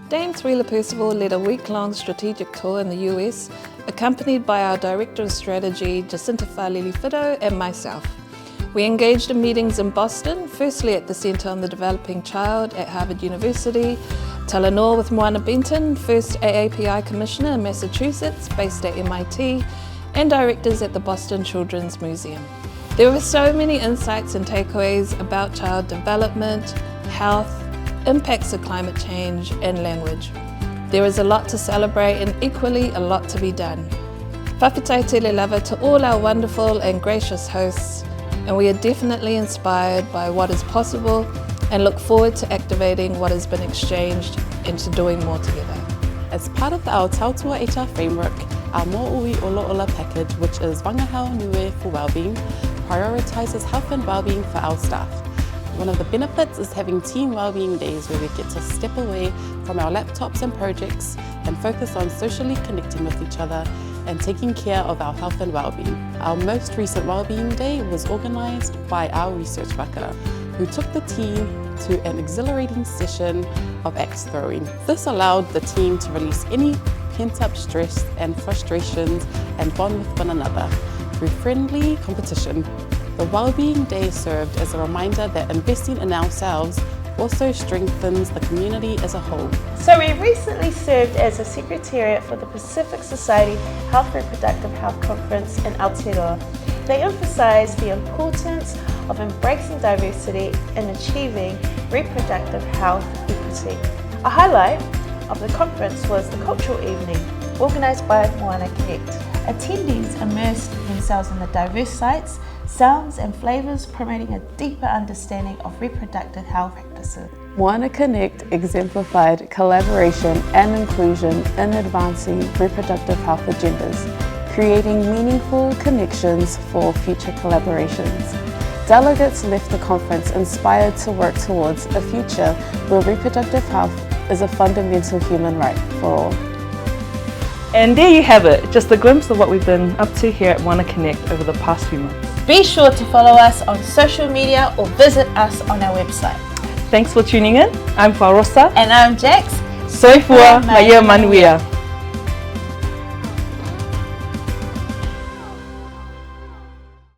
Dame Thrila Percival led a week-long strategic tour in the US, accompanied by our Director of Strategy, Jacinta Falili-Fido, and myself. We engaged in meetings in Boston, firstly at the Centre on the Developing Child at Harvard University, Talanoa with Moana Benton, first AAPI Commissioner in Massachusetts, based at MIT, and directors at the Boston Children's Museum. There were so many insights and takeaways about child development, health, impacts of climate change, and language. There is a lot to celebrate and equally a lot to be done. Whawhitai tele lava to all our wonderful and gracious hosts, and we are definitely inspired by what is possible and look forward to activating what has been exchanged into doing more together. As part of our Tautua HR framework, our Mo'ui Olo Ola package, which is Wangahau Niue for Wellbeing, prioritises health and wellbeing for our staff. One of the benefits is having team wellbeing days where we get to step away from our laptops and projects and focus on socially connecting with each other and taking care of our health and wellbeing. Our most recent wellbeing day was organised by our research Vaka, who took the team to an exhilarating session of axe throwing. This allowed the team to release any pent-up stress and frustrations and bond with one another through friendly competition. The Wellbeing Day served as a reminder that investing in ourselves also strengthens the community as a whole. So we recently served as a secretariat for the Pacific Society Health Reproductive Health Conference in Aotearoa. They emphasised the importance of embracing diversity and achieving reproductive health equity. A highlight of the conference was the cultural evening, organised by Moana Connect. Attendees immersed themselves in the diverse sights, sounds and flavours, promoting a deeper understanding of reproductive health practices. Moana Connect exemplified collaboration and inclusion in advancing reproductive health agendas, creating meaningful connections for future collaborations. Delegates left the conference inspired to work towards a future where reproductive health is a fundamental human right for all. And there you have it, just a glimpse of what we've been up to here at Moana Connect over the past few months. Be sure to follow us on social media or visit us on our website. Thanks for tuning in. I'm Rosa. And I'm Jax. Soifua Maya Manuia.